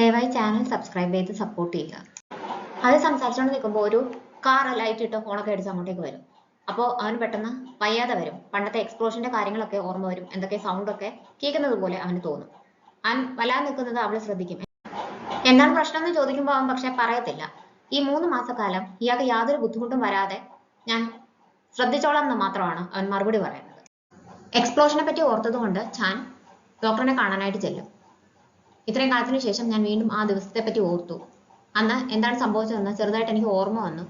ദയവായി channel subscribe ചെയ്ത് support ചെയ്യുക. അത് സംസാരിച്ചുകൊണ്ട് നിൽക്കുമ്പോൾ ഒരു കാർ ലൈറ്റ് ഇട്ട് ഫോണൊക്കെ അടിച്ച് അങ്ങോട്ടേക്ക് വരും. അപ്പോൾ അവന് പെട്ടെന്ന് വയ്യാതെ വരും. പണ്ടത്തെ എക്സ്പ്ലോഷന്റെ കാര്യങ്ങളൊക്കെ ഓർമ്മ വരും. എന്തൊക്കെ സൗണ്ടൊക്കെ കേൾക്കുന്നത് പോലെ അവന് തോന്നും. അവൻ വല്ലാതെ നിൽക്കുന്നത് അവള് ശ്രദ്ധിക്കും. എന്താണ് പ്രശ്നം എന്ന് ചോദിക്കുമ്പോൾ അവൻ പക്ഷെ പറയത്തില്ല. ഈ 3 മാസക്കാലം ഇയാൾക്ക് യാതൊരു ബുദ്ധിമുട്ടും വരാതെ ഞാൻ ശ്രദ്ധിച്ചോളാം എന്ന് മാത്രമാണ് അവൻ മറുപടി പറയുന്നത്. എക്സ്പ്ലോഷനെ പറ്റി ഓർത്തത് കൊണ്ട് ചാൻ ഡോക്ടറിനെ കാണാനായിട്ട് ചെല്ലും. ഇത്രയും കാലത്തിന് ശേഷം ഞാൻ വീണ്ടും ആ ദിവസത്തെ പറ്റി ഓർത്തു. അന്ന് എന്താണ് സംഭവിച്ചതെന്ന് ചെറുതായിട്ട് എനിക്ക് ഓർമ്മ വന്നു.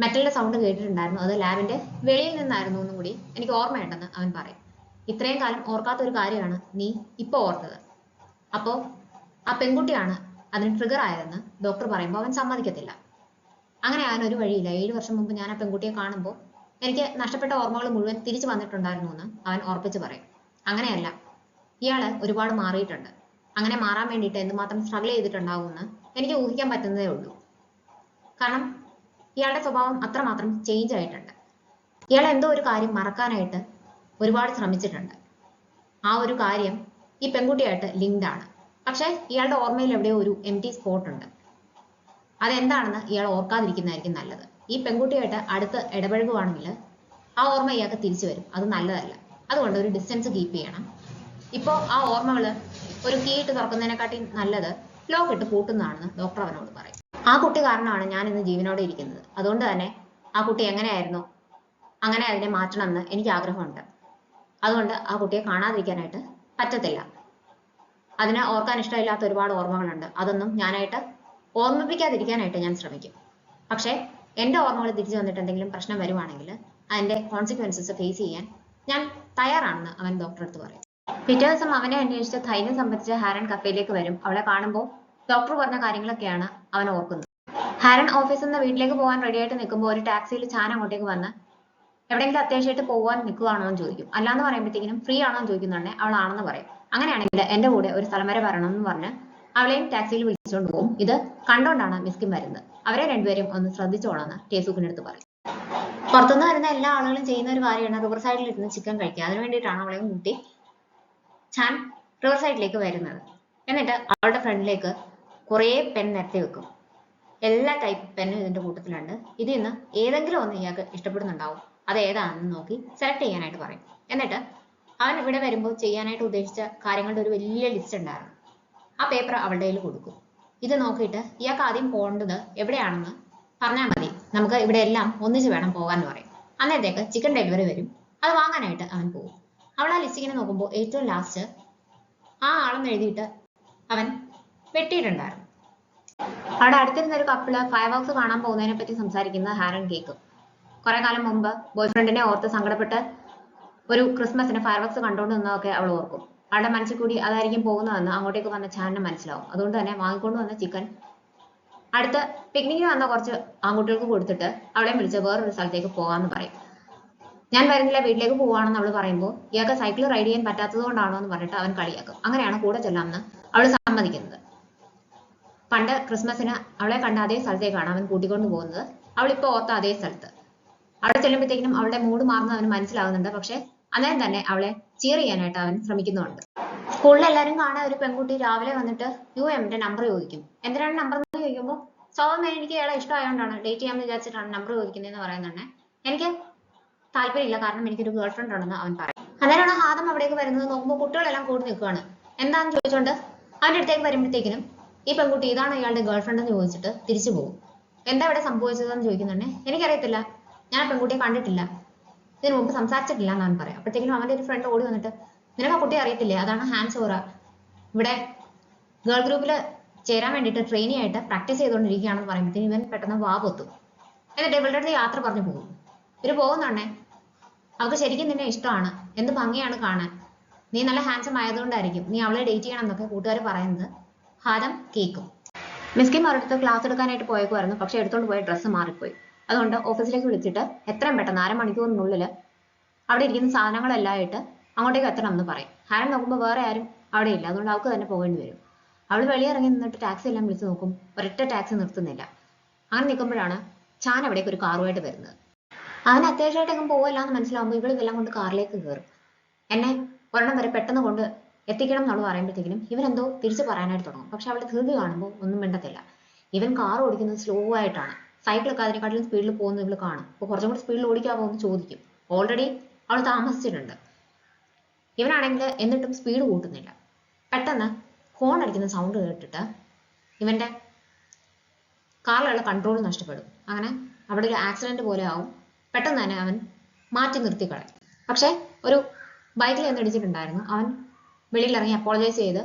മെറ്റലിന്റെ സൗണ്ട് കേട്ടിട്ടുണ്ടായിരുന്നു. അത് ലാബിന്റെ വെളിയിൽ നിന്നായിരുന്നു എന്നും കൂടി എനിക്ക് ഓർമ്മയുണ്ടെന്ന് അവൻ പറയും. ഇത്രയും കാലം ഓർക്കാത്ത ഒരു കാര്യമാണ് നീ ഇപ്പൊ ഓർത്തത്. അപ്പോ ആ പെൺകുട്ടിയാണ് അതിന് ട്രിഗർ ആയതെന്ന് ഡോക്ടർ പറയുമ്പോൾ അവൻ സമ്മതിക്കത്തില്ല. അങ്ങനെ അവൻ ഒരു വഴിയില്ല. 7 വർഷം മുമ്പ് ഞാൻ ആ പെൺകുട്ടിയെ കാണുമ്പോൾ എനിക്ക് നഷ്ടപ്പെട്ട ഓർമ്മകൾ മുഴുവൻ തിരിച്ചു വന്നിട്ടുണ്ടായിരുന്നു എന്ന് അവൻ ഉറപ്പിച്ച് പറയും. അങ്ങനെയല്ല, ഇയാള് ഒരുപാട് മാറിയിട്ടുണ്ട്. അങ്ങനെ മാറാൻ വേണ്ടിയിട്ട് എന്തുമാത്രം സ്ട്രഗിൾ ചെയ്തിട്ടുണ്ടാവുമെന്ന് എനിക്ക് ഊഹിക്കാൻ പറ്റുന്നതേ ഉള്ളൂ. കാരണം ഇയാളുടെ സ്വഭാവം അത്രമാത്രം ചേഞ്ച് ആയിട്ടുണ്ട്. ഇയാൾ എന്തോ ഒരു കാര്യം മറക്കാനായിട്ട് ഒരുപാട് ശ്രമിച്ചിട്ടുണ്ട്. ആ ഒരു കാര്യം ഈ പെൺകുട്ടിയായിട്ട് ലിങ്ക്ഡ് ആണ്. പക്ഷെ ഇയാളുടെ ഓർമ്മയിൽ എവിടെയോ ഒരു എംപ്റ്റി സ്പോട്ട് ഉണ്ട്. അതെന്താണെന്ന് ഇയാൾ ഓർക്കാതിരിക്കുന്നതായിരിക്കും നല്ലത്. ഈ പെൺകുട്ടിയായിട്ട് അടുത്ത് ഇടപഴകുവാണെങ്കിൽ ആ ഓർമ്മ ഇയാൾക്ക് തിരിച്ചു വരും. അത് നല്ലതല്ല. അതുകൊണ്ട് ഒരു ഡിസ്റ്റൻസ് കീപ്പ് ചെയ്യണം. ഇപ്പോൾ ആ ഓർമ്മകള് ഒരു കീ ഇട്ട് തുറക്കുന്നതിനെക്കാട്ടി നല്ലത് ലോക്ക് ഇട്ട് പൂട്ടുന്നതാണെന്ന് ഡോക്ടർ അവനോട് പറയും. ആ കുട്ടി കാരണമാണ് ഞാൻ ഇന്ന് ജീവനോടെ ഇരിക്കുന്നത്. അതുകൊണ്ട് തന്നെ ആ കുട്ടി എങ്ങനെയായിരുന്നു അങ്ങനെ അതിനെ മാറ്റണമെന്ന് എനിക്ക് ആഗ്രഹമുണ്ട്. അതുകൊണ്ട് ആ കുട്ടിയെ കാണാതിരിക്കാനായിട്ട് പറ്റത്തില്ല. അതിനെ ഓർക്കാൻ ഇഷ്ടമില്ലാത്ത ഒരുപാട് ഓർമ്മകളുണ്ട്. അതൊന്നും ഞാനായിട്ട് ഓർമ്മിപ്പിക്കാതിരിക്കാനായിട്ട് ഞാൻ ശ്രമിക്കും. പക്ഷേ എൻ്റെ ഓർമ്മകൾ തിരിച്ചു വന്നിട്ട് എന്തെങ്കിലും പ്രശ്നം വരുവാണെങ്കിൽ അതിൻ്റെ കോൺസിക്വൻസസ് ഫേസ് ചെയ്യാൻ ഞാൻ തയ്യാറാണെന്ന് അവൻ ഡോക്ടറെ അടുത്ത് പറയും. പിറ്റേ ദിവസം അവനെ അന്വേഷിച്ച് ധൈര്യം സംബന്ധിച്ച് ഹാരൻ കഫേയിലേക്ക് വരും. അവളെ കാണുമ്പോൾ ഡോക്ടർ പറഞ്ഞ കാര്യങ്ങളൊക്കെയാണ് അവൻ ഓർക്കുന്നത്. ഹാരൻ ഓഫീസിൽ നിന്ന് വീട്ടിലേക്ക് പോകാൻ റെഡിയായിട്ട് നിൽക്കുമ്പോൾ ഒരു ടാക്സിയിൽ ചാൻ അങ്ങോട്ടേക്ക് വന്ന് എവിടെയെങ്കിലും അത്യാവശ്യമായിട്ട് പോകാൻ നിൽക്കുകയാണോ എന്ന് ചോദിക്കും. അല്ലാന്ന് പറയുമ്പോഴത്തേക്കും ഫ്രീ ആണോ എന്ന് ചോദിക്കുന്നുണ്ടെ അവളാണെന്ന് പറയും. അങ്ങനെയാണെങ്കിൽ എൻ്റെ കൂടെ ഒരു സ്ഥലം വരെ വരണം എന്ന് പറഞ്ഞ് അവളെയും ടാക്സിയിൽ വിളിച്ചുകൊണ്ട് പോകും. ഇത് കണ്ടോണ്ടാണ് മിസ്കിൻ വരുന്നത്. അവരെ രണ്ടുപേരും ഒന്ന് ശ്രദ്ധിച്ചോളാന്ന് ടേസൂക്കിനടുത്ത് പറയും. പുറത്തുനിന്ന് വരുന്ന എല്ലാ ആളുകളും ചെയ്യുന്ന ഒരു കാര്യമാണ് റിവർ സൈഡിൽ ഇരുന്ന് ചിക്കൻ കഴിക്കുക. അതിനു വേണ്ടിയിട്ടാണ് അവളെയും കൂട്ടി ചാൻ റിവർ സൈഡിലേക്ക് വരുന്നത്. എന്നിട്ട് അവളുടെ ഫ്രണ്ടിലേക്ക് കുറേ പെൻ നിരത്തി വെക്കും. എല്ലാ ടൈപ്പ് പെന്നും ഇതിന്റെ കൂട്ടത്തിലുണ്ട്. ഇതിൽ നിന്ന് ഏതെങ്കിലും ഒന്ന് ഇയാൾക്ക് ഇഷ്ടപ്പെടുന്നുണ്ടാവും. അത് ഏതാണെന്ന് നോക്കി സെലക്ട് ചെയ്യാനായിട്ട് പറയും. എന്നിട്ട് അവൻ ഇവിടെ വരുമ്പോൾ ചെയ്യാനായിട്ട് ഉദ്ദേശിച്ച കാര്യങ്ങളുടെ ഒരു വലിയ ലിസ്റ്റ് ഉണ്ടായിരുന്നു. ആ പേപ്പർ അവളുടെ കയ്യിൽ കൊടുക്കും. ഇത് നോക്കിയിട്ട് ഇയാൾക്ക് ആദ്യം പോകേണ്ടത് എവിടെയാണെന്ന് പറഞ്ഞാൽ മതി, നമുക്ക് ഇവിടെ എല്ലാം ഒന്നിച്ച് വേണം പോകാന്ന് പറയും. അന്നേരത്തേക്ക് ചിക്കൻ ഡെലിവറി വരും. അത് വാങ്ങാനായിട്ട് അവൻ പോകും. അവൾ ആ ലിസ്റ്റ് ഇങ്ങനെ നോക്കുമ്പോൾ ഏറ്റവും ലാസ്റ്റ് ആ ആളെന്ന് എഴുതിയിട്ട് അവൻ വെട്ടിയിട്ടുണ്ടായിരുന്നു. അവിടെ അടുത്തിരുന്ന ഒരു കപ്പിള് ഫയർ വർക്സ് കാണാൻ പോകുന്നതിനെ പറ്റി സംസാരിക്കുന്ന ഹാരൻ കേൾക്കും. കുറെ കാലം മുമ്പ് ബോയ് ഫ്രണ്ടിനെ ഓർത്ത് സങ്കടപ്പെട്ട് ഒരു ക്രിസ്മസിന് ഫയർ വർക്സ് കണ്ടുകൊണ്ട് നിന്നതൊക്കെ അവൾ ഓർക്കും. അവളുടെ മനസ്സിൽ കൂടി അതായിരിക്കും പോകുന്നതെന്ന് അങ്ങോട്ടേക്ക് വന്ന ചാനിന് മനസ്സിലാവും. അതുകൊണ്ട് തന്നെ വാങ്ങിക്കൊണ്ട് വന്ന ചിക്കൻ അടുത്ത് പിക്നിക്കിന് വന്ന കുറച്ച് ആൺകുട്ടികൾക്ക് കൊടുത്തിട്ട് അവളെ വിളിച്ച് വേറൊരു സ്ഥലത്തേക്ക് പോകാമെന്ന് പറയും. ഞാൻ വരുന്നില്ല, വീട്ടിലേക്ക് പോവാണെന്ന് അവൾ പറയുമ്പോൾ ഇയാൾക്ക് സൈക്കിൾ റൈഡ് ചെയ്യാൻ പറ്റാത്തത് കൊണ്ടാണോ എന്ന് പറഞ്ഞിട്ട് അവൻ കളിയാക്കും. അങ്ങനെയാണ് കൂടെ ചെല്ലാമെന്ന് അവൾ സമ്മതിക്കുന്നത്. പണ്ട് ക്രിസ്മസിന് അവളെ കണ്ട അതേ സ്ഥലത്തേക്കാണ് അവൻ കൂട്ടിക്കൊണ്ട് പോകുന്നത്. അവളിപ്പോൾ ഓർത്ത അതേ സ്ഥലത്ത്. അവിടെ ചെല്ലുമ്പോഴത്തേക്കും അവളുടെ മൂഡ് മാറുന്നത് അവന് മനസ്സിലാവുന്നുണ്ട്. പക്ഷെ അന്നേരം തന്നെ അവളെ ചീർ ചെയ്യാനായിട്ട് അവൻ ശ്രമിക്കുന്നുണ്ട്. സ്കൂളിൽ എല്ലാവരും കാണാൻ ഒരു പെൺകുട്ടി രാവിലെ വന്നിട്ട് ന്റെ നമ്പർ ചോദിക്കും. എന്തിനാണ് നമ്പർ എന്ന് ചോദിക്കുമ്പോൾ സ്വാഭാവികം എനിക്ക് ഇയാളെ ഇഷ്ടമായതുകൊണ്ടാണ്, ഡേറ്റ് ചെയ്യാമെന്ന് വിചാരിച്ചിട്ടാണ് നമ്പർ ചോദിക്കുന്നതെന്ന് പറയുന്നുണ്ട്. എനിക്ക് താല്പര്യമില്ല, കാരണം എനിക്കൊരു ഗേൾ ഫ്രണ്ട് ഉണ്ടെന്ന് അവൻ പറയും. അന്നേരമാണ് ഹാദം അവിടേക്ക് വരുന്നത്. നോക്കുമ്പോൾ കുട്ടികളെല്ലാം കൂടി നിൽക്കുകയാണ്. എന്താണെന്ന് ചോദിച്ചുകൊണ്ട് അവൻ്റെ അടുത്തേക്ക് വരുമ്പോഴത്തേക്കിനും ഈ പെൺകുട്ടി ഇതാണ് ഇയാളുടെ ഗേൾ ഫ്രണ്ട് എന്ന് ചോദിച്ചിട്ട് തിരിച്ചു പോകും. എന്താ ഇവിടെ സംഭവിച്ചതെന്ന് ചോദിക്കുന്നുണ്ടെ എനിക്കറിയത്തില്ല, ഞാൻ ആ പെൺകുട്ടിയെ കണ്ടിട്ടില്ല, ഇതിനു മുമ്പ് സംസാരിച്ചിട്ടില്ല എന്ന് അവൻ പറയാം. അപ്പോഴത്തേക്കും അവൻ്റെ ഒരു ഫ്രണ്ട് ഓടി വന്നിട്ട് നിനക്ക് ആ കുട്ടിയെ അറിയത്തില്ലേ, അതാണ് ഹാൻസോറ, ഇവിടെ ഗേൾ ഗ്രൂപ്പിൽ ചേരാൻ വേണ്ടിയിട്ട് ട്രെയിനി ആയിട്ട് പ്രാക്ടീസ് ചെയ്തുകൊണ്ടിരിക്കുകയാണെന്ന് പറയുമ്പോഴത്തേക്കും ഇവൻ പെട്ടെന്ന് വാ പൊത്തും. എന്നിട്ട് ഇവളുടെ അടുത്ത് യാത്ര പറഞ്ഞു പോകും. ഇവര് പോകുന്നുണ്ടേ അവൾക്ക് ശരിക്കും നിന്നെ ഇഷ്ടമാണ്, എന്ത് ഭംഗിയാണ് കാണാൻ, നീ നല്ല ഹാൻസം ആയതുകൊണ്ടായിരിക്കും നീ അവളെ ഡേറ്റ് ചെയ്യണം എന്നൊക്കെ കൂട്ടുകാർ പറയുന്നത് ഹാദം കേൾക്കും. മിസ്കിൻ ഒരിടത്ത് ക്ലാസ് എടുക്കാനായിട്ട് പോയേക്കുമായിരുന്നു. പക്ഷെ എടുത്തോണ്ട് പോയ ഡ്രസ്സ് മാറിപ്പോയി. അതുകൊണ്ട് ഓഫീസിലേക്ക് വിളിച്ചിട്ട് എത്രയും പെട്ടെന്ന് 1/2 മണിക്കൂറിനുള്ളിൽ അവിടെ ഇരിക്കുന്ന സാധനങ്ങളെല്ലാം ആയിട്ട് അങ്ങോട്ടേക്ക് എത്തണം എന്ന് പറയും. ഹാരൻ നോക്കുമ്പോൾ വേറെ ആരും അവിടെ ഇല്ല. അതുകൊണ്ട് അവൾക്ക് തന്നെ പോകേണ്ടി വരും. അവൾ വെളിയിറങ്ങി നിന്നിട്ട് ടാക്സി എല്ലാം വിളിച്ച് നോക്കും. ഒരൊറ്റ ടാക്സി നിർത്തുന്നില്ല. അങ്ങനെ നിൽക്കുമ്പോഴാണ് ചാൻ അവിടേക്ക് ഒരു കാറുമായിട്ട് വരുന്നത്. അവന് അത്യാവശ്യമായിട്ട് എങ്ങും പോവില്ല എന്ന് മനസ്സിലാവുമ്പോൾ ഇവൾ ഇതെല്ലാം കൊണ്ട് കാറിലേക്ക് കയറും. എന്നെ ഒരെണ്ണം വരെ പെട്ടെന്ന് കൊണ്ട് എത്തിക്കണം എന്നുള്ള പറയുമ്പോഴത്തേക്കിനും ഇവനെന്തോ തിരിച്ച് പറയാനായിട്ട് തുടങ്ങും. പക്ഷെ അവളുടെ ധൃതി കാണുമ്പോൾ ഒന്നും മിണ്ടത്തില്ല. ഇവൻ കാർ ഓടിക്കുന്നത് സ്ലോ ആയിട്ടാണ്. സൈക്കിളൊക്കെ അതിനെക്കാട്ടിലും സ്പീഡിൽ പോകുന്നത് ഇവള് കാണും. അപ്പോൾ കുറച്ചും കൂടി സ്പീഡിൽ ഓടിക്കാമോ എന്ന് ചോദിക്കും. ഓൾറെഡി അവൾ താമസിച്ചിട്ടുണ്ട്. ഇവനാണെങ്കിൽ എന്നിട്ടും സ്പീഡ് കൂട്ടുന്നില്ല. പെട്ടെന്ന് ഹോൺ അടിക്കുന്ന സൗണ്ട് കേട്ടിട്ട് ഇവന്റെ കാറിലുള്ള കൺട്രോൾ നഷ്ടപ്പെടും. അങ്ങനെ അവിടെ ഒരു ആക്സിഡന്റ് പോലെ ആവും. പെട്ടെന്ന് തന്നെ അവൻ മാറ്റി നിർത്തിക്കളയും. പക്ഷെ ഒരു ബൈക്കിൽ നിന്ന് ഇടിച്ചിട്ടുണ്ടായിരുന്നു. അവൻ വെളിയിലിറങ്ങി അപ്പോളജൈസ് ചെയ്ത്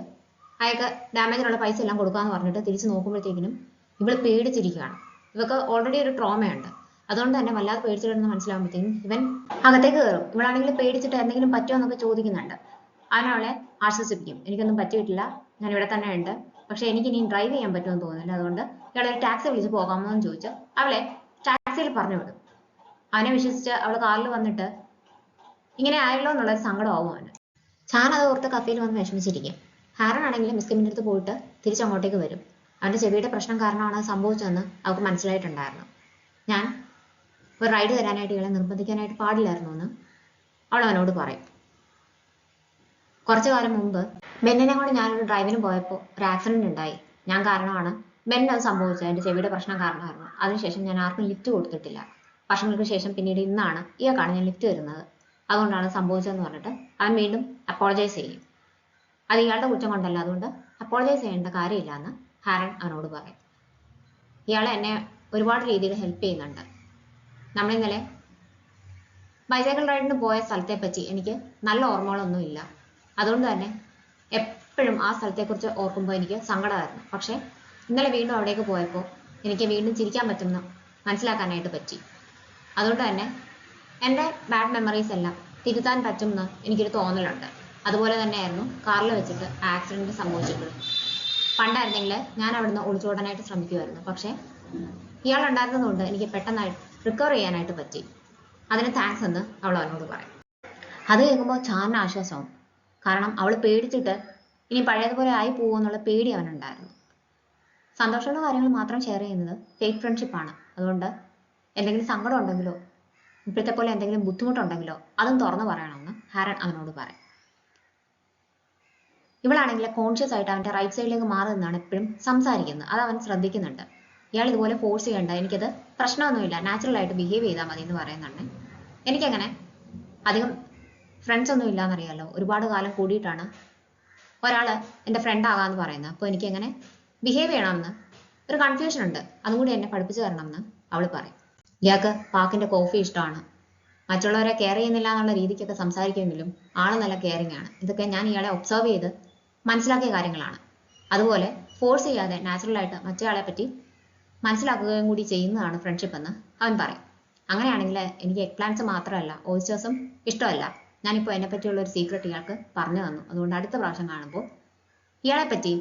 അയാൾക്ക് ഡാമേജിനുള്ള പൈസ എല്ലാം കൊടുക്കാന്ന് പറഞ്ഞിട്ട് തിരിച്ച് നോക്കുമ്പോഴത്തേക്കിനും ഇവള് പേടിച്ചിരിക്കുകയാണ്. ഇവക്ക് ഓൾറെഡി ഒരു ട്രോമയുണ്ട്. അതുകൊണ്ട് തന്നെ വല്ലാതെ പേടിച്ചിട്ടുണ്ടെന്ന് മനസ്സിലാകുമ്പോഴത്തേക്കും ഇവൻ അകത്തേക്ക് കയറും. ഇവളാണെങ്കിൽ പേടിച്ചിട്ട് എന്തെങ്കിലും പറ്റുമോ എന്നൊക്കെ ചോദിക്കുന്നുണ്ട്. അവനവളെ ആശ്വസിപ്പിക്കും. എനിക്കൊന്നും പറ്റിയിട്ടില്ല, ഞാൻ ഇവിടെ തന്നെ ഉണ്ട്, പക്ഷെ എനിക്ക് ഇനി ഡ്രൈവ് ചെയ്യാൻ പറ്റുമെന്ന് തോന്നുന്നില്ല, അതുകൊണ്ട് ഇയാളൊരു ടാക്സി വിളിച്ച് പോകാമോ എന്ന് ചോദിച്ച് അവളെ ടാക്സിയിൽ പറഞ്ഞു വിടും. അവനെ വിശ്വസിച്ച് അവൾ കാറിൽ വന്നിട്ട് ഇങ്ങനെ ആയല്ലോ എന്നുള്ളൊരു സങ്കടമാവും അവന്. ചാൻ അത് ഓർത്ത് കഫേയിൽ വന്ന് വിഷമിച്ചിരിക്കും. ഹാരൻ ആണെങ്കിൽ മിസ് കിമ്മിൻ്റെ അടുത്ത് പോയിട്ട് തിരിച്ചങ്ങോട്ടേക്ക് വരും. അവന്റെ ചെവിയുടെ പ്രശ്നം കാരണമാണ് അത് സംഭവിച്ചതെന്ന് അവൾക്ക് മനസ്സിലായിട്ടുണ്ടായിരുന്നു. ഞാൻ ഒരു റൈഡ് തരാനായിട്ട് ഇയാളെ നിർബന്ധിക്കാനായിട്ട് പാടില്ലായിരുന്നു എന്ന് അവൾ അവനോട് പറയും. കുറച്ചു കാലം മുമ്പ് ബെന്നിനെ കൊണ്ട് ഞാനൊരു ഡ്രൈവിന് പോയപ്പോൾ ഒരു ആക്സിഡന്റ് ഉണ്ടായി. ഞാൻ കാരണമാണ് ബെന്നിന് അത് സംഭവിച്ചത്. എൻ്റെ ചെവിയുടെ പ്രശ്നം കാരണമായിരുന്നു. അതിനുശേഷം ഞാൻ ആർക്കും ലിഫ്റ്റ് കൊടുത്തിട്ടില്ല. വർഷങ്ങൾക്ക് ശേഷം പിന്നീട് ഇന്നാണ് ഇയാൾക്കാണ് ഞാൻ ലിഫ്റ്റ് തരുന്നത്, അതുകൊണ്ടാണ് സംഭവിച്ചതെന്ന് പറഞ്ഞിട്ട് അവൻ വീണ്ടും അപ്പോളജൈസ് ചെയ്യും. അത് ഇയാളുടെ കുറ്റം കൊണ്ടല്ല, അതുകൊണ്ട് അപ്പോളജൈസ് ചെയ്യേണ്ട കാര്യമില്ല എന്ന് ഹാരൻ അവനോട് പറയും. ഇയാളെ എന്നെ ഒരുപാട് രീതിയിൽ ഹെൽപ്പ് ചെയ്യുന്നുണ്ട്. നമ്മളിന്നലെ ബൈസൈക്കിൾ റൈഡിന് പോയ സ്ഥലത്തെ പറ്റി എനിക്ക് നല്ല ഓർമ്മകളൊന്നും ഇല്ല. അതുകൊണ്ട് തന്നെ എപ്പോഴും ആ സ്ഥലത്തെക്കുറിച്ച് ഓർക്കുമ്പോൾ എനിക്ക് സങ്കടമായിരുന്നു. പക്ഷേ ഇന്നലെ വീണ്ടും അവിടേക്ക് പോയപ്പോൾ എനിക്ക് വീണ്ടും ചിരിക്കാൻ പറ്റുമെന്ന് മനസ്സിലാക്കാനായിട്ട് പറ്റി. അതുകൊണ്ട് തന്നെ എൻ്റെ ബാഡ് മെമ്മറീസ് എല്ലാം തിരുത്താൻ പറ്റുമെന്ന് എനിക്കൊരു തോന്നലുണ്ട്. അതുപോലെ തന്നെയായിരുന്നു കാറിൽ വെച്ചിട്ട് ആക്സിഡന്റ് സംഭവിച്ചിട്ടുള്ളത്. പണ്ടായിരുന്നെങ്കിൽ ഞാൻ അവിടുന്ന് ഒളിച്ചോടാനായിട്ട് ശ്രമിക്കുമായിരുന്നു. പക്ഷേ ഇയാളുണ്ടായിരുന്നതുകൊണ്ട് എനിക്ക് പെട്ടെന്നായിട്ട് റിക്കവർ ചെയ്യാനായിട്ട് പറ്റി. അതിന് താങ്ക്സ് എന്ന് അവൾ അവനോട് പറയും. അത് കേൾക്കുമ്പോൾ ചാറിന് ആശ്വാസവും. കാരണം അവൾ പേടിച്ചിട്ട് ഇനി പഴയതുപോലെ ആയി പോകുമെന്നുള്ള പേടി അവനുണ്ടായിരുന്നു. സന്തോഷമുള്ള കാര്യങ്ങൾ മാത്രം ഷെയർ ചെയ്യുന്നത് ഫേക്ക് ഫ്രണ്ട്ഷിപ്പാണ്. അതുകൊണ്ട് എന്തെങ്കിലും സങ്കടം ഉണ്ടെങ്കിലോ ഇപ്പോഴത്തെ പോലെ എന്തെങ്കിലും ബുദ്ധിമുട്ടുണ്ടെങ്കിലോ അതും തുറന്നു പറയണമെന്ന് ഹാരൻ അവനോട് പറയും. ഇവളാണെങ്കിൽ കോൺഷ്യസ് ആയിട്ട് അവൻ്റെ റൈറ്റ് സൈഡിലേക്ക് മാറി നിന്നാണ് എപ്പോഴും സംസാരിക്കുന്നത്. അത് അവൻ ശ്രദ്ധിക്കുന്നുണ്ട്. ഇയാൾ ഇതുപോലെ ഫോഴ്സ് ചെയ്യേണ്ട, എനിക്കത് പ്രശ്നമൊന്നുമില്ല, നാച്ചുറൽ ആയിട്ട് ബിഹേവ് ചെയ്താൽ മതി എന്ന് പറയുന്നുണ്ട്. എനിക്കങ്ങനെ അധികം ഫ്രണ്ട്സ് ഒന്നും ഇല്ലാന്നറിയാലോ. ഒരുപാട് കാലം കൂടിയിട്ടാണ് ഒരാൾ എൻ്റെ ഫ്രണ്ട് ആകാമെന്ന് പറയുന്നത്. അപ്പോൾ എനിക്ക് എങ്ങനെ ബിഹേവ് ചെയ്യണമെന്ന് ഒരു കൺഫ്യൂഷൻ ഉണ്ട്. അതും കൂടി എന്നെ പഠിപ്പിച്ചു തരണമെന്ന് അവൾ പറയും. ഇയാൾക്ക് പാക്കിൻ്റെ കോഫി ഇഷ്ടമാണ്. മറ്റുള്ളവരെ കെയർ ചെയ്യുന്നില്ല എന്നുള്ള രീതിക്കൊക്കെ സംസാരിക്കുമെങ്കിലും ആൾ നല്ല കെയറിങ് ആണ്. ഇതൊക്കെ ഞാൻ ഇയാളെ ഒബ്സർവ് ചെയ്ത് മനസ്സിലാക്കിയ കാര്യങ്ങളാണ്. അതുപോലെ ഫോഴ്സ് ചെയ്യാതെ നാച്ചുറലായിട്ട് മറ്റേയാളെ പറ്റി മനസ്സിലാക്കുകയും കൂടി ചെയ്യുന്നതാണ് ഫ്രണ്ട്ഷിപ്പ് എന്ന് അവൻ പറയും. അങ്ങനെയാണെങ്കിൽ എനിക്ക് എഗ് പ്ലാന്റ്സ് മാത്രമല്ല ഓയിസ്റ്റേഴ്സും ഇഷ്ടമല്ല. ഞാനിപ്പോൾ എന്നെ പറ്റിയുള്ള ഒരു സീക്രട്ട് ഇയാൾക്ക് പറഞ്ഞു തന്നു. അതുകൊണ്ട് അടുത്ത പ്രാവശ്യം കാണുമ്പോൾ ഇയാളെ പറ്റി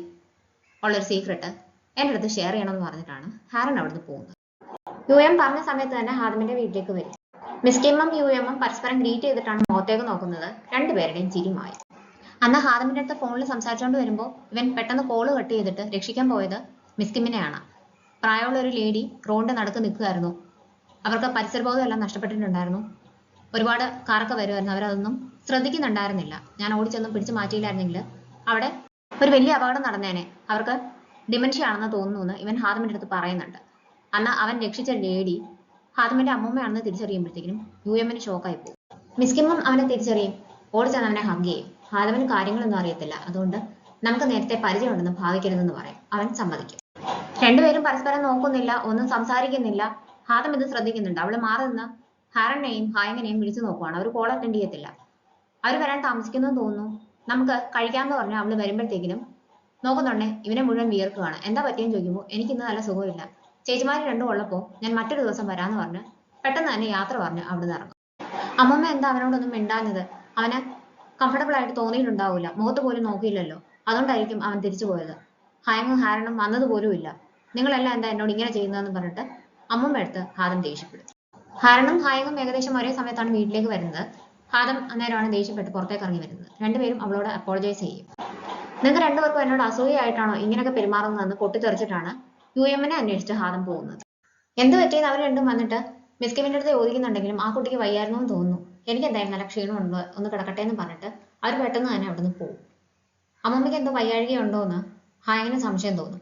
ഉള്ളൊരു സീക്രട്ട് എൻ്റെ അടുത്ത് ഷെയർ ചെയ്യണമെന്ന് പറഞ്ഞിട്ടാണ് ഹാരൻ അവിടുന്ന് പോകുന്നത്. യുഎം പറഞ്ഞ സമയത്ത് തന്നെ ഹാദമിന്റെ വീട്ടിലേക്ക് വരും. മിസ് കിമ്മും യുഎമ്മും പരസ്പരം ഗ്രീറ്റ് ചെയ്തിട്ടാണ് മുഖത്തേക്ക് നോക്കുന്നത്. രണ്ടുപേരുടെയും ചിരിമായി. അന്ന് ഹാദമിന്റെ അടുത്ത് ഫോണിൽ സംസാരിച്ചുകൊണ്ട് വരുമ്പോൾ ഇവൻ പെട്ടെന്ന് കോള് കട്ട് ചെയ്തിട്ട് രക്ഷിക്കാൻ പോയത് മിസ് കിമ്മിനെയാണ്. പ്രായമുള്ള ഒരു ലേഡി റോഡിന്റെ നടുക്ക് നിൽക്കുമായിരുന്നു. അവർക്ക് പരിസരബോധം എല്ലാം നഷ്ടപ്പെട്ടിട്ടുണ്ടായിരുന്നു. ഒരുപാട് കാറൊക്കെ വരുമായിരുന്നു. അവരതൊന്നും ശ്രദ്ധിക്കുന്നുണ്ടായിരുന്നില്ല. ഞാൻ ഓടിച്ചൊന്നും പിടിച്ചു മാറ്റിയില്ലായിരുന്നെങ്കിൽ അവിടെ ഒരു വലിയ അപകടം നടന്നേനെ. അവർക്ക് ഡിമെൻഷ്യ ആണെന്ന് തോന്നുന്നു എന്ന് ഇവൻ ഹാദമിന്റെ അടുത്ത് പറയുന്നുണ്ട്. അന്ന് അവൻ രക്ഷിച്ച ലേഡി ഹാദമിന്റെ അമ്മൂമ്മയാണെന്ന് തിരിച്ചറിയുമ്പോഴത്തേക്കും യുഎമ്മിന് ഷോക്കായി പോകും. മിസ് കിമ്മും അവനെ തിരിച്ചറിയും. ഓടിച്ചെന്ന് അവനെ ഹഗ് ചെയ്യും. ഹാദമിന് കാര്യങ്ങളൊന്നും അറിയത്തില്ല, അതുകൊണ്ട് നമുക്ക് നേരത്തെ പരിചയമുണ്ടെന്ന് ഭാവിക്കരുതെന്ന് പറയും. അവൻ സമ്മതിക്കും. രണ്ടുപേരും പരസ്പരം നോക്കുന്നില്ല, ഒന്നും സംസാരിക്കുന്നില്ല. ഹാദം ഇത് ശ്രദ്ധിക്കുന്നുണ്ട്. അവള് മാറി നിന്ന് ഹാരനെയും ഹായങ്ങിനെയും വിളിച്ചു നോക്കുവാണ്. അവർ കോൾ അറ്റൻഡ് ചെയ്യത്തില്ല. അവർ വരാൻ താമസിക്കുന്നു തോന്നുന്നു. നമുക്ക് കഴിക്കാമെന്ന് പറഞ്ഞാൽ അവള് വരുമ്പോഴത്തേക്കിനും നോക്കുന്നുണ്ടേ ഇവനെ മുഴുവൻ വിയർക്കുകയാണ്. എന്താ പറ്റിയെന്ന് ചോദിക്കുമ്പോൾ എനിക്കിന്ന് നല്ല സുഖമില്ല, ചേച്ചിമാര് രണ്ടും ഉള്ളപ്പോൾ ഞാൻ മറ്റൊരു ദിവസം വരാമെന്ന് പറഞ്ഞ് പെട്ടെന്ന് തന്നെ യാത്ര പറഞ്ഞ് അവിടുന്ന് ഇറങ്ങും. അമ്മമ്മ എന്താ അവനോടൊന്നും മിണ്ടാഞ്ഞത്? അവന് കംഫർട്ടബിൾ ആയിട്ട് തോന്നിയിട്ടുണ്ടാവില്ല. മുഖത്ത് പോലും നോക്കിയില്ലല്ലോ, അതുകൊണ്ടായിരിക്കും അവൻ തിരിച്ചു പോയത്. ഹായങ്ങും ഹാരനും വന്നത് പോലും ഇല്ല. നിങ്ങളെല്ലാം എന്താ എന്നോട് ഇങ്ങനെ ചെയ്യുന്നതെന്ന് പറഞ്ഞിട്ട് അമ്മമ്മ എടുത്ത് ഹാദം ദേഷ്യപ്പെടും. ഹാരനും ഹായങ്ങും ഏകദേശം ഒരേ സമയത്താണ് വീട്ടിലേക്ക് വരുന്നത്. ഹാദം അന്നേരമാണ് ദേഷ്യപ്പെട്ട് പുറത്തേക്ക് ഇറങ്ങി വരുന്നത്. രണ്ടുപേരും അവളോട് അപ്പോളജൈസ് ചെയ്യും. നിങ്ങൾക്ക് രണ്ടുപേർക്കും എന്നോട് അസൂയായിട്ടാണോ ഇങ്ങനെയൊക്കെ പെരുമാറുന്നതെന്ന് പൊട്ടിത്തെറിച്ചിട്ടാണ് യുഎമ്മിനെ അന്വേഷിച്ച് ഹാദം പോകുന്നത്. എന്ത് പറ്റിയെന്ന് അവർ രണ്ടും വന്നിട്ട് മിസ് കിമ്മിന്റെ അടുത്ത് ചോദിക്കുന്നുണ്ടെങ്കിലും ആ കുട്ടിക്ക് വയ്യായിരുന്നു എന്ന് തോന്നുന്നു, എനിക്ക് എന്തായാലും നല്ല ക്ഷീണമുണ്ട്, ഒന്ന് കിടക്കട്ടെ എന്ന് പറഞ്ഞിട്ട് അവർ പെട്ടെന്ന് തന്നെ അവിടുന്ന് പോകും. അമ്മമ്മയ്ക്ക് എന്തോ വയ്യാഴികയുണ്ടോയെന്ന് ഹായങ്ങിന് സംശയം തോന്നും.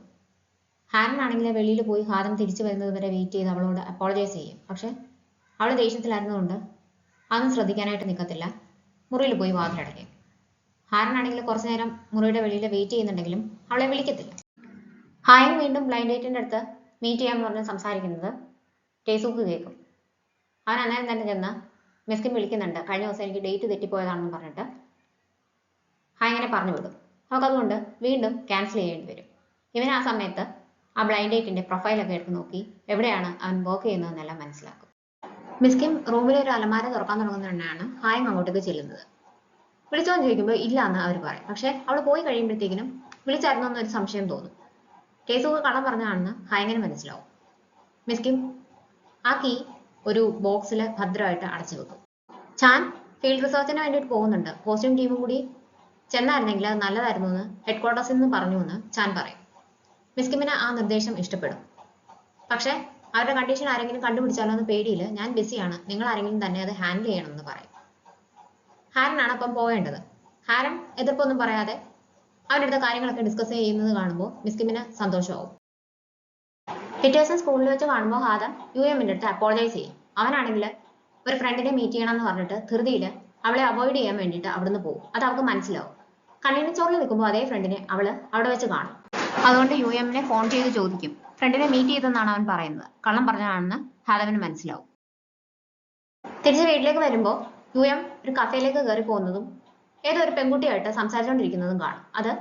ഹാരനാണെങ്കിൽ വെളിയിൽ പോയി ഹാദം തിരിച്ചു വരുന്നത് വരെ വെയിറ്റ് ചെയ്ത് അവളോട് അപ്പോളജൈസ് ചെയ്യും. പക്ഷെ അവൾ ദേഷ്യത്തിലായിരുന്നുകൊണ്ട് അതൊന്നും ശ്രദ്ധിക്കാനായിട്ട് നിൽക്കത്തില്ല. മുറിയിൽ പോയി വാതിലടയ്ക്കും. ഹാരനാണെങ്കിൽ കുറച്ചു നേരം മുറിയുടെ വെളിയിൽ വെയിറ്റ് ചെയ്യുന്നുണ്ടെങ്കിലും അവളെ വിളിക്കത്തില്ല. ഹായൻ വീണ്ടും ബ്ലൈൻഡ് ഡേറ്റിന്റെ അടുത്ത് മീറ്റ് ചെയ്യാൻ പറഞ്ഞ് സംസാരിക്കുന്നത് ടേസൂക്ക് കേൾക്കും. അവൻ അന്നേരം തന്നെ ചെന്ന് മിസ്കിൻ വിളിക്കുന്നുണ്ട്, കഴിഞ്ഞ ദിവസം എനിക്ക് ഡേറ്റ് തെറ്റിപ്പോയതാണെന്ന് പറഞ്ഞിട്ട് ഹായങ്ങനെ പറഞ്ഞു വിടും. അവൾക്കതുകൊണ്ട് വീണ്ടും ക്യാൻസൽ ചെയ്യേണ്ടി വരും. ഇവൻ ആ സമയത്ത് ആ ബ്ലൈൻഡ് ഡേറ്റിന്റെ പ്രൊഫൈലൊക്കെ എടുത്ത് നോക്കി എവിടെയാണ് അവൻ വർക്ക് ചെയ്യുന്നതെന്നെല്ലാം മനസ്സിലാക്കും. മിസ്കിൻ റൂമിലെ ഒരു അലമാര തുറക്കാൻ തുടങ്ങുന്നതാണ് ഹായങ് അങ്ങോട്ടേക്ക് ചെല്ലുന്നത്. വിളിച്ചോന്ന് ചോദിക്കുമ്പോൾ ഇല്ല എന്ന് അവർ പറയും. പക്ഷെ അവൾ പോയി കഴിയുമ്പോഴത്തേക്കിനും വിളിച്ചായിരുന്നോ എന്നൊരു സംശയം തോന്നും. ടേസൂക്ക് കള്ളം പറഞ്ഞാണെന്ന് ഹായങ്ങിന് മനസ്സിലാവും. മിസ്കിൻ ആ കീ ഒരു ബോക്സിൽ ഭദ്രമായിട്ട് അടച്ചു വെക്കും. ചാൻ ഫീൽഡ് റിസർച്ചിന് വേണ്ടിയിട്ട് പോകുന്നുണ്ട്, കോസ്റ്റ്യൂം ടീമും കൂടി ചെന്നായിരുന്നെങ്കിൽ അത് നല്ലതായിരുന്നു എന്ന് ഹെഡ് ക്വാർട്ടേഴ്സിൽ നിന്ന് പറഞ്ഞു എന്ന് ചാൻ പറയും. മിസ്കിമിന് ആ നിർദ്ദേശം ഇഷ്ടപ്പെടും. പക്ഷെ അവരുടെ കണ്ടീഷൻ ആരെങ്കിലും കണ്ടുപിടിച്ചാലോ എന്ന് പേടിയിൽ ഞാൻ ബിസിയാണ്, നിങ്ങൾ ആരെങ്കിലും തന്നെ അത് ഹാൻഡിൽ ചെയ്യണമെന്ന് പറയും. ഹാരനാണ് അപ്പം പോവേണ്ടത്. ഹാരൻ എതിർപ്പൊന്നും പറയാതെ അവരുടെ അടുത്ത കാര്യങ്ങളൊക്കെ ഡിസ്കസ് ചെയ്യുന്നത് കാണുമ്പോൾ മിസ്കിമിന് സന്തോഷമാവും. പിറ്റേ ദിവസം സ്കൂളിൽ വെച്ച് കാണുമ്പോൾ ഹാദം യുഎമ്മിന്റെ അടുത്ത് അപ്പോളജൈസ് ചെയ്യും. അവനാണെങ്കിൽ ഒരു ഫ്രണ്ടിനെ മീറ്റ് ചെയ്യണം എന്ന് പറഞ്ഞിട്ട് ധൃതിയിൽ അവളെ അവോയ്ഡ് ചെയ്യാൻ വേണ്ടിയിട്ട് അവിടുന്ന് പോകും. അത് അവൾക്ക് മനസ്സിലാവും. കണ്ണിനിച്ചോറിൽ നിൽക്കുമ്പോൾ അതേ ഫ്രണ്ടിനെ അവള് അവിടെ വെച്ച് കാണും. അതുകൊണ്ട് യുഎമ്മിനെ ഫോൺ ചെയ്ത് ചോദിക്കും. ഫ്രണ്ടിനെ മീറ്റ് ചെയ്തെന്നാണ് അവൻ പറയുന്നത്. കള്ളം പറഞ്ഞതാണെന്ന് ഹാദവിന് മനസ്സിലാവും. തിരിച്ച് വീട്ടിലേക്ക് വരുമ്പോൾ യുഎം ഒരു കഫേയിലേക്ക് കയറി പോകുന്നതും ഏതോ ഒരു പെൺകുട്ടിയായിട്ട് സംസാരിച്ചുകൊണ്ടിരിക്കുന്നതും കാണും. അത്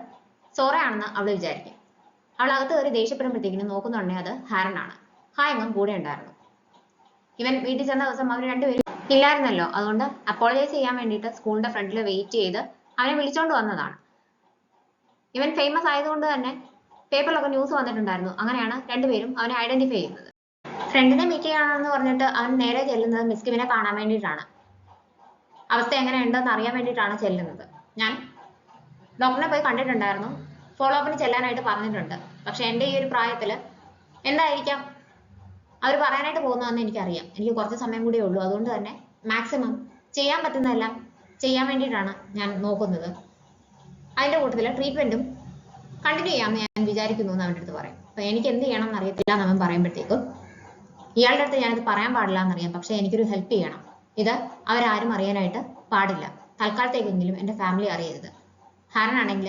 സോറയാണെന്ന് അവൾ വിചാരിക്കും. അവൾ അകത്ത് കയറി ദേഷ്യപ്പെടുമ്പോഴത്തേക്കിനും നോക്കുന്നുണ്ടെങ്കിൽ അത് ഹാരനാണ്. ഹായങ്ങും കൂടെ ഉണ്ടായിരുന്നു. ഇവൻ വീട്ടിൽ ചെന്ന ദിവസം അവർ രണ്ടുപേരും ഇല്ലായിരുന്നല്ലോ. അതുകൊണ്ട് അപ്പോളജൈസ് ചെയ്യാൻ വേണ്ടിയിട്ട് സ്കൂളിന്റെ ഫ്രണ്ടിൽ വെയിറ്റ് ചെയ്ത് അവനെ വിളിച്ചോണ്ട് വന്നതാണ്. ഇവൻ ഫേമസ് ആയതുകൊണ്ട് തന്നെ പേപ്പറിലൊക്കെ ന്യൂസ് വന്നിട്ടുണ്ടായിരുന്നു. അങ്ങനെയാണ് രണ്ടുപേരും അവനെ ഐഡന്റിഫൈ ചെയ്യുന്നത്. ഫ്രണ്ടിനെ മീറ്റ് ചെയ്യണമെന്ന് പറഞ്ഞിട്ട് അവൻ നേരെ ചെല്ലുന്നത് മിസ്കിമിനെ കാണാൻ വേണ്ടിയിട്ടാണ്. അവസ്ഥ എങ്ങനെയുണ്ടെന്ന് അറിയാൻ വേണ്ടിയിട്ടാണ് ചെല്ലുന്നത്. ഞാൻ ഡോക്ടറിനെ പോയി കണ്ടിട്ടുണ്ടായിരുന്നു, ഫോളോ അപ്പിന് ചെല്ലാനായിട്ട് പറഞ്ഞിട്ടുണ്ട്. പക്ഷെ എൻ്റെ ഈ ഒരു പ്രായത്തിൽ എന്തായിരിക്കാം അവർ പറയാനായിട്ട് പോകുന്നതെന്ന് എനിക്കറിയാം. എനിക്ക് കുറച്ച് സമയം കൂടിയേ ഉള്ളൂ. അതുകൊണ്ട് തന്നെ മാക്സിമം ചെയ്യാൻ പറ്റുന്നതെല്ലാം ചെയ്യാൻ വേണ്ടിയിട്ടാണ് ഞാൻ നോക്കുന്നത്. അതിൻ്റെ കൂട്ടത്തിൽ ട്രീറ്റ്മെൻറ്റും കണ്ടിന്യൂ ചെയ്യാമെന്ന് ഞാൻ വിചാരിക്കുന്നു എന്ന് അവൻ്റെ അടുത്ത് പറയും. അപ്പം എനിക്ക് എന്ത് ചെയ്യണം എന്ന് അറിയത്തില്ല എന്ന് അവൻ പറയുമ്പോഴത്തേക്കും ഇയാളുടെ അടുത്ത് ഞാനിത് പറയാൻ പാടില്ല എന്നറിയാം, പക്ഷെ എനിക്കൊരു ഹെൽപ്പ് ചെയ്യണം. ഇത് അവരാരും അറിയാനായിട്ട് പാടില്ല. തൽക്കാലത്തേക്കെങ്കിലും എൻ്റെ ഫാമിലി അറിയരുത്. ഹാരനാണെങ്കിൽ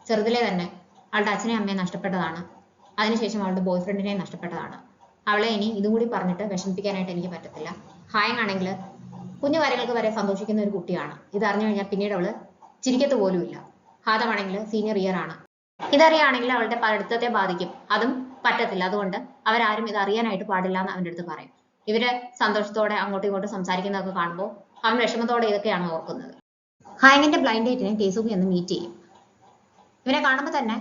ചെറുതിലെ തന്നെ അവളുടെ അച്ഛനെയും അമ്മയെ നഷ്ടപ്പെട്ടതാണ്. അതിനുശേഷം അവളുടെ ബോയ് ഫ്രണ്ടിനെ നഷ്ടപ്പെട്ടതാണ്. അവളെ ഇനി ഇതും കൂടി പറഞ്ഞിട്ട് വിഷമിപ്പിക്കാനായിട്ട് എനിക്ക് പറ്റത്തില്ല. ഹായങ് ആണെങ്കിൽ കുഞ്ഞു കാര്യങ്ങൾക്ക് വരെ സന്തോഷിക്കുന്ന ഒരു കുട്ടിയാണ്. ഇത് അറിഞ്ഞു കഴിഞ്ഞാൽ പിന്നീട് അവള് ചിരിക്കത്ത് പോലുമില്ല. ഹാദമാണെങ്കിൽ സീനിയർ ഇയർ ആണ്. ഇതറിയാണെങ്കിൽ അവളുടെ പഠിത്തത്തെ ബാധിക്കും. അതും പറ്റത്തില്ല. അതുകൊണ്ട് അവരാരും ഇത് അറിയാനായിട്ട് പാടില്ല എന്ന് അവൻ്റെ അടുത്ത് പറയും. ഇവര് സന്തോഷത്തോടെ അങ്ങോട്ടും ഇങ്ങോട്ടും സംസാരിക്കുന്നതൊക്കെ കാണുമ്പോൾ അവൻ വിഷമത്തോടെ ഇതൊക്കെയാണ് ഓർക്കുന്നത്. ഹായങ്ങിന്റെ ബ്ലൈൻഡ് ഡേറ്റിനെ ടേസൂക്കി എന്ന് മീറ്റ് ചെയ്യും. ഇവനെ കാണുമ്പോൾ തന്നെ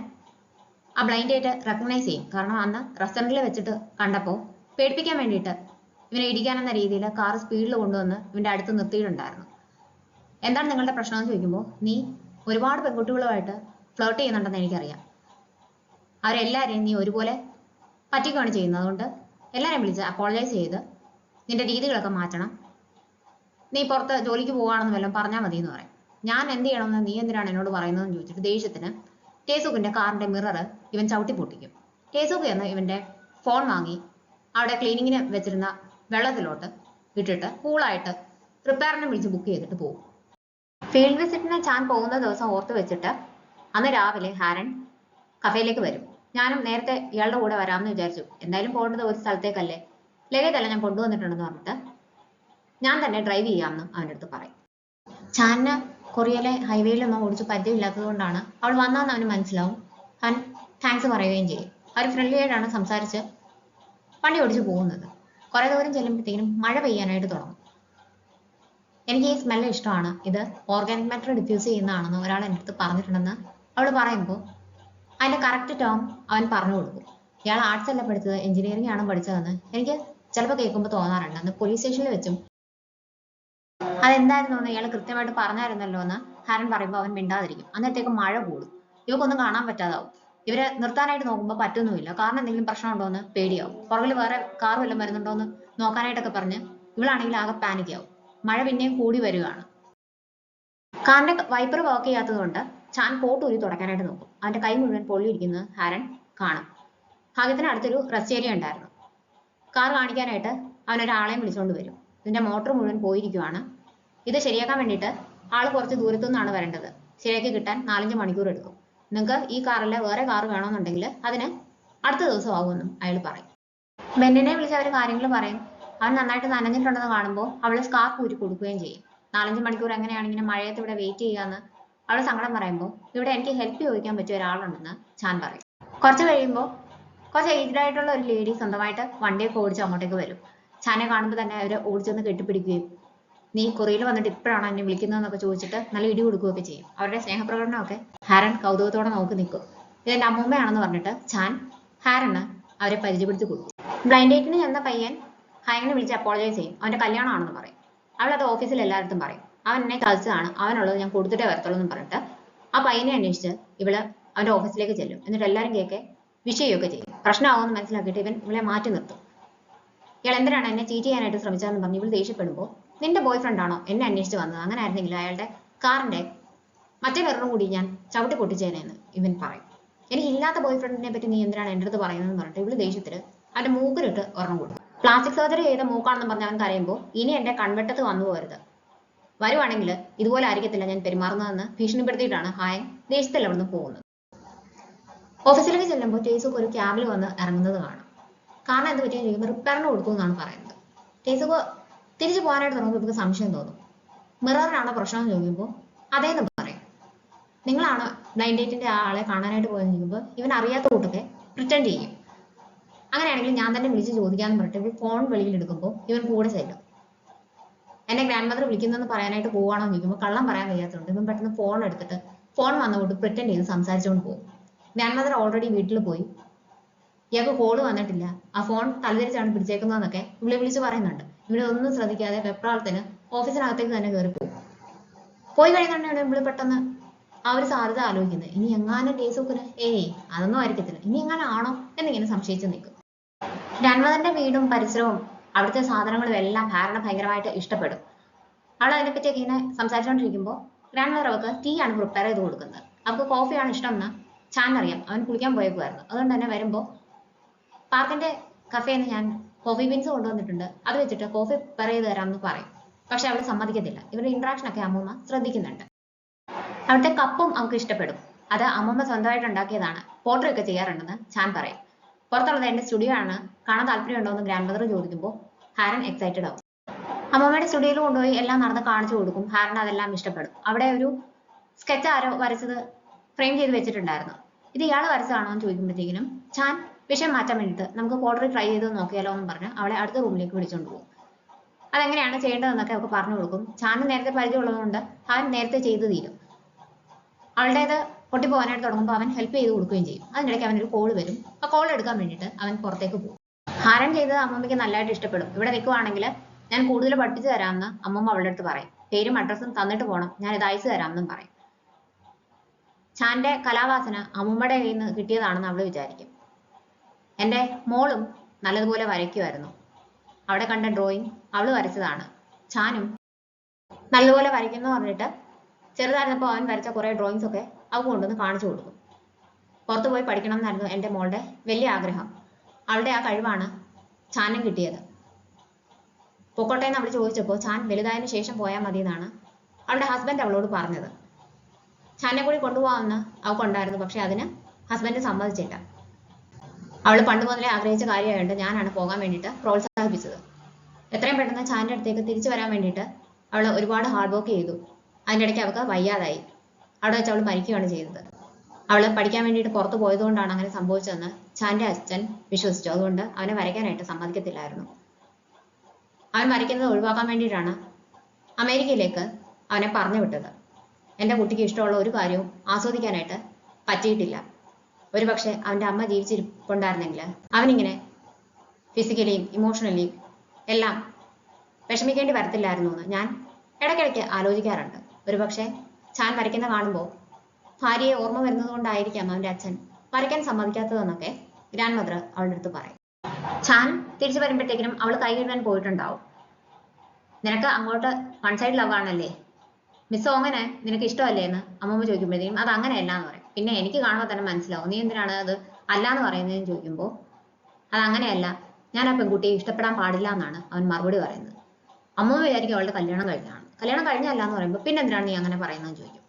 ആ ബ്ലൈൻഡ് ഡേറ്റ് റെക്കഗ്നൈസ് ചെയ്യും. കാരണം അന്ന് റെസ്റ്റോറൻറ്റിൽ വെച്ചിട്ട് കണ്ടപ്പോൾ പേടിപ്പിക്കാൻ വേണ്ടിയിട്ട് ഇവനെ ഇടിക്കാനെന്ന രീതിയിൽ കാറ് സ്പീഡിൽ കൊണ്ടുവന്ന് ഇവൻ്റെ അടുത്ത് നിർത്തിയിട്ടുണ്ടായിരുന്നു. എന്താണ് നിങ്ങളുടെ പ്രശ്നം എന്ന് ചോദിക്കുമ്പോൾ നീ ഒരുപാട് പെൺകുട്ടികളുമായിട്ട് ഫ്ലേർട്ട് ചെയ്യുന്നുണ്ടെന്ന് എനിക്കറിയാം. അവരെല്ലാവരെയും നീ ഒരുപോലെ പറ്റിക്കുകയാണ് ചെയ്യുന്നത്. അതുകൊണ്ട് എല്ലാവരെയും വിളിച്ച് അപ്പോളജൈസ് ചെയ്ത് നിന്റെ രീതികളൊക്കെ മാറ്റണം. നീ പുറത്ത് ജോലിക്ക് പോവുകയാണെന്ന് വല്ലതും പറഞ്ഞാൽ മതി എന്ന് പറയും. ഞാൻ എന്ത് ചെയ്യണമെന്ന് നീ എന്തിനാണ് എന്നോട് പറയുന്നതെന്ന് ചോദിച്ചിട്ട് ദേഷ്യത്തിന് ടേസൂക്കിന്റെ കാറിന്റെ മിറർ ഇവൻ ചവിട്ടി പൊട്ടിക്കും. ടേസൂക്ക് എന്ന് ഇവന്റെ ഫോൺ വാങ്ങി അവിടെ ക്ലീനിങ്ങിന് വെച്ചിരുന്ന വെള്ളത്തിലോട്ട് ഇട്ടിട്ട് കൂളായിട്ട് റിപ്പയറിനെ വിളിച്ച് ബുക്ക് ചെയ്തിട്ട് പോകും. ഫീൽഡ് വിസിറ്റിന് ചാൻ പോകുന്ന ദിവസം ഓർത്ത് വെച്ചിട്ട് അന്ന് രാവിലെ ഹാരൻ കഫേയിലേക്ക് വരും. ഞാനും നേരത്തെ ഇയാളുടെ കൂടെ വരാമെന്ന് വിചാരിച്ചു. എന്തായാലും പോകേണ്ടത് ഒരു സ്ഥലത്തേക്കല്ലേ, ലഗേജ് ഞാൻ കൊണ്ടുവന്നിട്ടുണ്ടെന്ന് പറഞ്ഞിട്ട് ഞാൻ തന്നെ ഡ്രൈവ് ചെയ്യാമെന്ന് അവൻ്റെ അടുത്ത് പറയും. ചാനിന് കൊറിയയിലെ ഹൈവേയിലൊന്നും ഓടിച്ച് പരിചയമില്ലാത്തത് കൊണ്ടാണ് അവൾ വന്നാന്ന് അവന് മനസ്സിലാവും. അവൻ താങ്ക്സ് പറയുകയും ചെയ്യും. അവർ ഫ്രണ്ട്ലി ആയിട്ടാണ് സംസാരിച്ച് വണ്ടി ഓടിച്ച് പോകുന്നത്. കുറെ ദൂരം ചെല്ലുമ്പോഴത്തേക്കും മഴ പെയ്യാനായിട്ട് തുടങ്ങും. എനിക്ക് ഈ സ്മെല്ല് ഇഷ്ടമാണ്, ഇത് ഓർഗാനിക് മാറ്റർ ഡിഫ്യൂസ് ചെയ്യുന്നതാണെന്ന് ഒരാൾ എൻ്റെ അടുത്ത് പറഞ്ഞിട്ടുണ്ടെന്ന് അവൾ പറയുമ്പോൾ അതിൻ്റെ കറക്റ്റ് ടേം അവൻ പറഞ്ഞു കൊടുക്കും. ഇയാൾ ആർട്സ് അല്ല പഠിച്ചത്, എഞ്ചിനീയറിംഗ് ആണ് പഠിച്ചതെന്ന് എനിക്ക് ചിലപ്പോൾ കേൾക്കുമ്പോൾ തോന്നാറുണ്ട്. അന്ന് പോലീസ് സ്റ്റേഷനിൽ വെച്ചും അതെന്തായിരുന്നു എന്ന് ഇയാൾ കൃത്യമായിട്ട് പറഞ്ഞായിരുന്നല്ലോ എന്ന് ഹാരൻ പറയുമ്പോൾ അവൻ മിണ്ടാതിരിക്കും. അന്നേരത്തേക്ക് മഴ കൂടും. ഇവക്കൊന്നും കാണാൻ പറ്റാതാവും. ഇവരെ നിർത്താനായിട്ട് നോക്കുമ്പോൾ പറ്റുന്നുമില്ല. കാരണം എന്തെങ്കിലും പ്രശ്നമുണ്ടോ എന്ന് പേടിയാവും. പുറകിൽ വേറെ കാർ വല്ലതും വരുന്നുണ്ടോ എന്ന് നോക്കാനായിട്ടൊക്കെ പറഞ്ഞ് ഇവളാണെങ്കിൽ ആകെ പാനിക്കാവും. മഴ പിന്നെയും കൂടി വരികയാണ്. കാറിന്റെ വൈപ്പർ വർക്ക് ചെയ്യാത്തത് കൊണ്ട് ചാൻ കോട്ട് ഊരി തുടക്കാനായിട്ട് നോക്കും. അവന്റെ കൈ മുഴുവൻ പൊള്ളിയിരിക്കുന്നത് ഹാരൻ കാണും. ഭാഗ്യത്തിന് അടുത്തൊരു റെസ്റ്റ് ഏരിയ ഉണ്ടായിരുന്നു. കാർ കാണിക്കാനായിട്ട് അവൻ ഒരാളെയും വിളിച്ചുകൊണ്ട് വരും. ഇതിന്റെ മോട്ടോർ മുഴുവൻ പോയിരിക്കുവാണ്. ഇത് ശരിയാക്കാൻ വേണ്ടിയിട്ട് ആള് കുറച്ച് ദൂരത്തു നിന്നാണ് വരേണ്ടത്. ശരിയാക്കി കിട്ടാൻ 4-5 മണിക്കൂർ എടുക്കും. നിങ്ങൾക്ക് ഈ കാറിൽ വേറെ കാർ വേണമെന്നുണ്ടെങ്കിൽ അതിന് അടുത്ത ദിവസം ആകുമെന്നും അയാൾ പറയും. ബെന്നിനെ വിളിച്ച് അവർ കാര്യങ്ങൾ പറയും. അവൻ നന്നായിട്ട് നനഞ്ഞിട്ടുണ്ടെന്ന് കാണുമ്പോൾ അവള് സ്കാർഫ് ഊരി കൊടുക്കുകയും ചെയ്യും. 4-5 മണിക്കൂർ എങ്ങനെയാണ് ഇങ്ങനെ മഴയത്ത് ഇവിടെ വെയിറ്റ് ചെയ്യാന്ന് അവള് സങ്കടം പറയുമ്പോൾ ഇവിടെ എനിക്ക് ഹെൽപ്പ് ചോദിക്കാൻ പറ്റിയ ഒരാളുണ്ടെന്ന് ചാൻ പറയും. കുറച്ച് കഴിയുമ്പോൾ കുറച്ച് ഏജ്ഡ് ആയിട്ടുള്ള ഒരു ലേഡി സ്വന്തമായിട്ട് വണ്ടിയൊക്കെ ഓടിച്ച് അങ്ങോട്ടേക്ക് വരും. ചാനെ കാണുമ്പോൾ തന്നെ അവര് ഓടിച്ചൊന്ന് കെട്ടിപ്പിടിക്കുകയും നീ കൊറിയയിൽ വന്നിട്ട് ഇപ്പോഴാണ് എന്നെ വിളിക്കുന്നതെന്നൊക്കെ ചോദിച്ചിട്ട് നല്ല ഇടി കൊടുക്കുകയൊക്കെ ചെയ്യും. അവരുടെ സ്നേഹപ്രകടനമൊക്കെ ഹാരൻ കൗതുകത്തോടെ നോക്കി നിൽക്കും. ഇതെന്റെ അമ്മൂമ്മയാണെന്ന് പറഞ്ഞിട്ട് ചാൻ ഹാരന് അവരെ പരിചയപ്പെടുത്തി കൊടുക്കും. ബ്ലൈൻഡ് ഡേറ്റിന് ചെന്ന പയ്യൻ ഹായനെ വിളിച്ച് അപ്പോളജൈസ് ചെയ്യും. അവന്റെ കല്യാണമാണെന്ന് പറയും. അവളത് ഓഫീസിൽ എല്ലായിടത്തും പറയും. അവൻ എന്നെ കളിച്ചതാണ്, അവനുള്ളത് ഞാൻ കൊടുത്തിട്ടേ വരത്തുള്ളൂ എന്ന് പറഞ്ഞിട്ട് ആ പയ്യനെ അന്വേഷിച്ച് ഇവള് അവന്റെ ഓഫീസിലേക്ക് ചെല്ലും. എന്നിട്ട് എല്ലാവരും കേൾക്കെ വിഷയമൊക്കെ ചെയ്യും. പ്രശ്നമാകുമെന്ന് മനസ്സിലാക്കിയിട്ട് ഇവൻ ഇവളെ മാറ്റി നിർത്തും. ഇയാൾ എന്തിനാണ് എന്നെ ചീറ്റ് ചെയ്യാനായിട്ട് ശ്രമിച്ചതെന്ന് പറഞ്ഞ് ഇവൾ ദേഷ്യപ്പെടുമ്പോൾ നിന്റെ ബോയ് ഫ്രണ്ട് ആണോ എന്നെ അന്വേഷിച്ച് വന്നത്, അങ്ങനെ ആയിരുന്നെങ്കിൽ അയാളുടെ കാറിന്റെ മറ്റേ മിററും കൂടി ഞാൻ ചവിട്ടി പൊട്ടിച്ചേനെന്ന് ഇവൻ പറയും. എനിക്ക് ഇല്ലാത്ത ബോയ് ഫ്രണ്ടിനെ പറ്റി നീ എന്തിനാണ് എൻ്റെ അടുത്ത് പറയുന്നതെന്ന് പറഞ്ഞിട്ട് ഇവള് ദേഷ്യത്തില് അവന്റെ മൂക്കിലിട്ട് ഒരെണ്ണം കൊടുക്കും. പ്ലാസ്റ്റിക് സർജറി ചെയ്ത മൂക്കാണെന്ന് പറഞ്ഞ് അവൻ കരയുമ്പോൾ ഇനി എന്റെ കൺവെട്ടത്ത് വന്നു പോകരുത്, വരുവാണെങ്കിൽ ഇതുപോലെ ആയിരിക്കത്തില്ല ഞാൻ പെരുമാറുന്നതെന്ന് ഭീഷണിപ്പെടുത്തിയിട്ടാണ് ഹായൻ ദേഷ്യത്തിൽ അവിടുന്ന് പോകുന്നത്. ഓഫീസിലേക്ക് ചെല്ലുമ്പോൾ ടേസുക്ക് ഒരു ക്യാബിൽ വന്ന് ഇറങ്ങുന്നത് കാണാം. കാരണം എന്ത് പറ്റിയെന്ന് ചോദിക്കുമ്പോൾ റിപ്പയറിന് കൊടുക്കും എന്നാണ് പറയുന്നത്. ടേസുക്ക് തിരിച്ചു പോകാനായിട്ട് തുടങ്ങുമ്പോൾ ഇവർക്ക് സംശയം തോന്നും. മിററിനാണോ പ്രശ്നം എന്ന് ചോദിക്കുമ്പോൾ അതേന്ന് പറയും. നിങ്ങളാണ് ബ്ലൈൻഡ് ഡേറ്റിന്റെ ആ ആളെ കാണാനായിട്ട് പോയെന്ന് ചോദിക്കുമ്പോൾ ഇവൻ അറിയാത്ത കൂട്ടൊക്കെ പ്രിറ്റൻഡ് ചെയ്യും. അങ്ങനെയാണെങ്കിൽ ഞാൻ തന്നെ വിളിച്ച് ചോദിക്കാന്ന് പറഞ്ഞിട്ട് ഇവർ ഫോൺ വെളിയിൽ എടുക്കുമ്പോൾ ഇവൻ കൂടെ ചെല്ലും. എന്നെ ഗ്രാൻഡ് മദർ വിളിക്കുന്നെന്ന് പറയാനായിട്ട് പോവാണോ എന്ന് ചോദിക്കുമ്പോൾ കള്ളം പറയാൻ വയ്യാത്തതുകൊണ്ട് ഇവൻ പെട്ടെന്ന് ഫോൺ എടുത്തിട്ട് ഫോൺ വന്നുകൊണ്ട് പ്രിറ്റൻഡ് ചെയ്ത് സംസാരിച്ചുകൊണ്ട് പോകും. ഗ്രാൻഡ് മദർ ഓൾറെഡി വീട്ടിൽ പോയി, ഇയാൾക്ക് കോള് വന്നിട്ടില്ല, ആ ഫോൺ തലതിരിച്ചാണ് പിടിച്ചേക്കുന്നതെന്നൊക്കെ ഇവളെ വിളിച്ച് പറയുന്നുണ്ട്. ഇവരൊന്നും ശ്രദ്ധിക്കാതെ വെപ്രാളത്തിന് ഓഫീസിനകത്തേക്ക് തന്നെ കയറി പോകും. പോയി കഴിയുന്നുണ്ടെങ്കിൽ ഇവള് പെട്ടെന്ന് ആ ഒരു സാധ്യത ആലോചിക്കുന്നത്. ഇനി എങ്ങാനും ടേസുക്കിന് അതൊന്നും ആയിരിക്കത്തില്ല, ഇനി എങ്ങാനും ആണോ എന്നിങ്ങനെ സംശയിച്ച് നിൽക്കും. ഗ്രാൻഡ് മദറിന്റെ വീടും പരിസരവും അവിടുത്തെ സാധനങ്ങളും എല്ലാം ഹാരനെ ഭയങ്കരമായിട്ട് ഇഷ്ടപ്പെടും. അവൾ അതിനെപ്പറ്റിയൊക്കെ ഇങ്ങനെ സംസാരിച്ചുകൊണ്ടിരിക്കുമ്പോൾ ഗ്രാൻഡ് മദർ അവൾക്ക് ടീ ആണ് പ്രിപ്പയർ ചെയ്ത് കൊടുക്കുന്നത്. അവൾക്ക് കോഫിയാണ് ഇഷ്ടം എന്ന് ചാൻ അറിയാം. അവൻ കുളിക്കാൻ പോയേക്കുമായിരുന്നു. അതുകൊണ്ട് തന്നെ വരുമ്പോൾ പാർക്കിന്റെ കഫേന്ന് ഞാൻ കോഫി ബീൻസ് കൊണ്ടുവന്നിട്ടുണ്ട്, അത് വെച്ചിട്ട് കോഫി പ്രിപ്പയർ ചെയ്ത് തരാമെന്ന് പറയും. പക്ഷെ അവൾ സമ്മതിക്കത്തില്ല. ഇവരുടെ ഇന്ററാക്ഷൻ ഒക്കെ അമ്മൂമ്മ ശ്രദ്ധിക്കുന്നുണ്ട്. അവിടുത്തെ കപ്പും അവൾക്ക് ഇഷ്ടപ്പെടും. അത് അമ്മൂമ്മ സ്വന്തമായിട്ട് ഉണ്ടാക്കിയതാണ്, പോർട്രേ ഒക്കെ ചെയ്യാറുണ്ടെന്ന് ചാൻ പറയും. പുറത്തുള്ളത് എന്റെ സ്റ്റുഡിയോ ആണ്, കാണാൻ താല്പര്യമുണ്ടോ എന്ന് ഗ്രാൻഡ് മദർ ചോദിക്കുമ്പോൾ ഹാരൻ എക്സൈറ്റഡ് ആവും. അമ്മമ്മയുടെ സ്റ്റുഡിയോയിൽ കൊണ്ടുപോയി എല്ലാം നടന്ന് കാണിച്ചു കൊടുക്കും. ഹാരൻ അതെല്ലാം ഇഷ്ടപ്പെടും. അവിടെ ഒരു സ്കെച്ച് ആരോ വരച്ചത് ഫ്രെയിം ചെയ്ത് വെച്ചിട്ടുണ്ടായിരുന്നു. ഇത് ഇയാൾ വരച്ചതാണോ എന്ന് ചോദിക്കുമ്പോഴത്തേക്കിനും ചാൻ വിഷയം മാറ്റാൻ വേണ്ടിയിട്ട് നമുക്ക് പോർട്രേ ട്രൈ ചെയ്ത് നോക്കിയാലോ എന്ന് പറഞ്ഞ് അവളെ അടുത്ത റൂമിലേക്ക് വിളിച്ചുകൊണ്ട് പോകും. അതെങ്ങനെയാണ് ചെയ്യേണ്ടതെന്നൊക്കെ അവൾക്ക് പറഞ്ഞു കൊടുക്കും. ചാൻ നേരത്തെ പരിചയമുള്ളതുകൊണ്ട് അവൻ നേരത്തെ ചെയ്ത് തീരും. അവളുടേത് പൊട്ടിപ്പോകാനായിട്ട് തുടങ്ങുമ്പോൾ അവൻ ഹെൽപ്പ് ചെയ്ത് കൊടുക്കുകയും ചെയ്യും. അതിനിടയ്ക്ക് അവനൊരു കോൾ വരും. ആ കോൾ എടുക്കാൻ വേണ്ടിയിട്ട് അവൻ പുറത്തേക്ക് പോകും. ഹാരൻ ചെയ്തത് അമ്മമ്മയ്ക്ക് നല്ലതായിട്ട് ഇഷ്ടപ്പെടും. ഇവിടെ നിൽക്കുവാണെങ്കിൽ ഞാൻ കൂടുതൽ പഠിപ്പിച്ചു തരാമെന്ന് അമ്മമ്മ അവളുടെ അടുത്ത് പറയും. പേരും അഡ്രസ്സും തന്നിട്ട് പോകണം, ഞാൻ ഇത് അയച്ചു തരാമെന്നും പറയും. ചാന്റെ കലാവാസന അമ്മമ്മയുടെ കയ്യിൽ നിന്ന് കിട്ടിയതാണെന്ന് അവള് വിചാരിക്കും. എൻ്റെ മോളും നല്ലതുപോലെ വരയ്ക്കുമായിരുന്നു. അവിടെ കണ്ട ഡ്രോയിങ് അവള് വരച്ചതാണ്. ചാനും നല്ലതുപോലെ വരയ്ക്കുന്നു പറഞ്ഞിട്ട് ചെറുതായിരുന്നപ്പോൾ അവൻ വരച്ച കുറെ ഡ്രോയിങ്സ് ഒക്കെ അവൾക്ക് കൊണ്ടുവന്ന് കാണിച്ചു കൊടുക്കും. പുറത്തു പോയി പഠിക്കണം എന്നായിരുന്നു എൻ്റെ മോളുടെ വലിയ ആഗ്രഹം. അവളുടെ ആ കഴിവാണ് ചാനും കിട്ടിയത്. പൊക്കോട്ടെ എന്ന് അവൾ ചോദിച്ചപ്പോൾ ചാൻ വലുതായതിനു ശേഷം പോയാൽ മതി എന്നാണ് അവളുടെ ഹസ്ബൻഡ് അവളോട് പറഞ്ഞത്. ചാനെ കൂടി കൊണ്ടുപോകാമെന്ന് അവൾക്കുണ്ടായിരുന്നു. പക്ഷെ അതിന് ഹസ്ബൻഡ് സമ്മതിച്ചില്ല. അവൾ പണ്ട് മുതലേ ആഗ്രഹിച്ച കാര്യമായതുകൊണ്ട് ഞാനാണ് പോകാൻ വേണ്ടിയിട്ട് പ്രോത്സാഹിപ്പിച്ചത്. എത്രയും പെട്ടെന്ന് ചാൻ്റെ അടുത്തേക്ക് തിരിച്ചു വരാൻ വേണ്ടിയിട്ട് അവൾ ഒരുപാട് ഹാർഡ് വർക്ക് ചെയ്തു. അതിൻ്റെ ഇടയ്ക്ക് അവൾക്ക് വയ്യാതായി. അവിടെ വെച്ച് അവൾ മരിക്കുകയാണ് ചെയ്തത്. അവൾ പഠിക്കാൻ വേണ്ടിയിട്ട് പുറത്ത് പോയതുകൊണ്ടാണ് അങ്ങനെ സംഭവിച്ചതെന്ന് ചാൻ്റെ അച്ഛൻ വിശ്വസിച്ചു. അതുകൊണ്ട് അവനെ വരയ്ക്കാനായിട്ട് സമ്മതിക്കത്തില്ലായിരുന്നു. അവൻ വരയ്ക്കുന്നത് ഒഴിവാക്കാൻ വേണ്ടിയിട്ടാണ് അമേരിക്കയിലേക്ക് അവനെ പറഞ്ഞു വിട്ടത്. എൻ്റെ കുട്ടിക്ക് ഇഷ്ടമുള്ള ഒരു കാര്യവും ആസ്വദിക്കാനായിട്ട് പറ്റിയിട്ടില്ല. ഒരുപക്ഷെ അവൻ്റെ അമ്മ ജീവിച്ചിരിപ്പുണ്ടായിരുന്നെങ്കിൽ അവനിങ്ങനെ ഫിസിക്കലിയും ഇമോഷണലിയും എല്ലാം വിഷമിക്കേണ്ടി വരത്തില്ലായിരുന്നു എന്ന് ഞാൻ ഇടയ്ക്കിടയ്ക്ക് ആലോചിക്കാറുണ്ട്. ഒരുപക്ഷെ ചാൻ വരയ്ക്കുന്ന കാണുമ്പോൾ ഭാര്യയെ ഓർമ്മ വരുന്നത് കൊണ്ടായിരിക്കാം അവൻ്റെ അച്ഛൻ വരയ്ക്കാൻ സമ്മതിക്കാത്തതെന്നൊക്കെ ഗ്രാൻഡ് മദർ അവളുടെ അടുത്ത് പറയും. ചാൻ തിരിച്ചു വരുമ്പോഴത്തേക്കിനും അവൾ കൈ കഴുകാൻ പോയിട്ടുണ്ടാവും. നിനക്ക് അങ്ങോട്ട് വൺ സൈഡ് ലവ് ആണല്ലേ, മിസ് അങ്ങനെ നിനക്ക് ഇഷ്ടമല്ലേ എന്ന് അമ്മൂമ്മ ചോദിക്കുമ്പോഴത്തേക്കും അത് അങ്ങനെയല്ല എന്ന് പറയും. പിന്നെ എനിക്ക് കാണുമ്പോൾ തന്നെ മനസ്സിലാവും നീ എന്തിനാണ് അത് അല്ലാന്ന് പറയുന്നതെന്ന് ചോദിക്കുമ്പോൾ അത് അങ്ങനെയല്ല, ഞാൻ ആ പെൺകുട്ടിയെ ഇഷ്ടപ്പെടാൻ പാടില്ല എന്നാണ് അവൻ മറുപടി പറയുന്നത്. അമ്മൂമ്മ വിചാരിക്കും അവളുടെ കല്യാണം കഴിഞ്ഞാണ്. കല്യാണം കഴിഞ്ഞല്ല എന്ന് പറയുമ്പോൾ പിന്നെ എന്തിനാണ് നീ അങ്ങനെ പറയുന്നതെന്ന് ചോദിക്കും.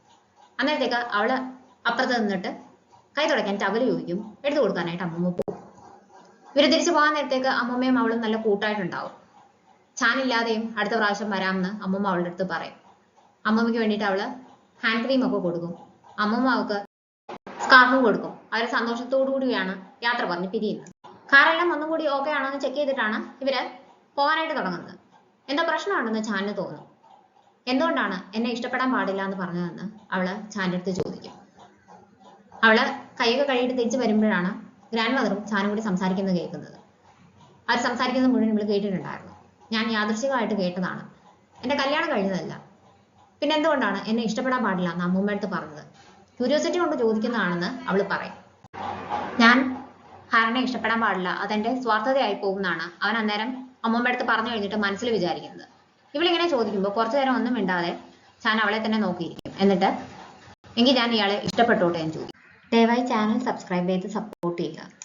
അന്നേരത്തേക്ക് അവള് അപ്പുറത്ത് നിന്നിട്ട് കൈ തുടയ്ക്കാൻ ടവല് ചോദിക്കും. എടുത്തു കൊടുക്കാനായിട്ട് അമ്മൂമ്മ പോകും. ഇവര് തിരിച്ചു പോകാൻ നേരത്തേക്ക് അമ്മൂമ്മയും അവളും നല്ല കൂട്ടായിട്ടുണ്ടാവും. ചാനില്ലാതെയും അടുത്ത പ്രാവശ്യം വരാമെന്ന് അമ്മൂമ്മ അവളുടെ അടുത്ത് പറയും. അമ്മൂമ്മയ്ക്ക് വേണ്ടിയിട്ട് അവള് ഹാൻഡ് ക്രീം ഒക്കെ കൊടുക്കും. അമ്മൂമ്മ അവൾക്ക് സ്കാർഫും കൊടുക്കും. അവർ സന്തോഷത്തോടു കൂടിയാണ് യാത്ര പറഞ്ഞ് പിരിയുന്നത്. കാറെല്ലാം ഒന്നും കൂടി ഓക്കെ ആണോ എന്ന് ചെക്ക് ചെയ്തിട്ടാണ് ഇവര് പോകാനായിട്ട് തുടങ്ങുന്നത്. എന്തോ പ്രശ്നമുണ്ടെന്ന് ചാനിന് തോന്നും. എന്തുകൊണ്ടാണ് എന്നെ ഇഷ്ടപ്പെടാൻ പാടില്ല എന്ന് പറഞ്ഞതെന്ന് അവള് ചാനിന്റെ അടുത്ത് ചോദിക്കും. അവള് കൈയൊക്കെ കഴുകിയിട്ട് തിരിച്ചു വരുമ്പോഴാണ് ഗ്രാൻഡ് മദറും ചാനും കൂടി സംസാരിക്കുന്നത് കേൾക്കുന്നത്. അവർ സംസാരിക്കുന്നത് മുഴുവൻ ഇവള് കേട്ടിട്ടുണ്ടായിരുന്നു. ഞാൻ യാദൃശ്ചികമായിട്ട് കേട്ടതാണ്. എന്റെ കല്യാണം കഴിഞ്ഞതല്ല. പിന്നെ എന്തുകൊണ്ടാണ് എന്നെ ഇഷ്ടപ്പെടാൻ പാടില്ല എന്ന് അമ്മൂമ്മ അടുത്ത് പറഞ്ഞത്? ക്യൂരിയോസിറ്റി കൊണ്ട് ചോദിക്കുന്നതാണെന്ന് അവള് പറയും. ഞാൻ ഹരനെ ഇഷ്ടപ്പെടാൻ പാടില്ല, അതെന്റെ സ്വാർത്ഥതയായി പോകുന്നതാണ് അവൻ അന്നേരം അമ്മൂമ്മ അടുത്ത് പറഞ്ഞു കഴിഞ്ഞിട്ട് മനസ്സിൽ വിചാരിക്കുന്നത്. ഇവളിങ്ങനെ ചോദിക്കുമ്പോൾ കുറച്ചു നേരം ഒന്നും മിണ്ടാതെ ചാൻ അവളെ തന്നെ നോക്കിയിരിക്കും. എന്നിട്ട് എങ്കിൽ ഞാൻ ഇയാളെ ഇഷ്ടപ്പെട്ടോട്ടെ എന്ന് ചോദിക്കും. ദയവായി ചാനൽ സബ്സ്ക്രൈബ് ചെയ്ത് സപ്പോർട്ട് ചെയ്യുക.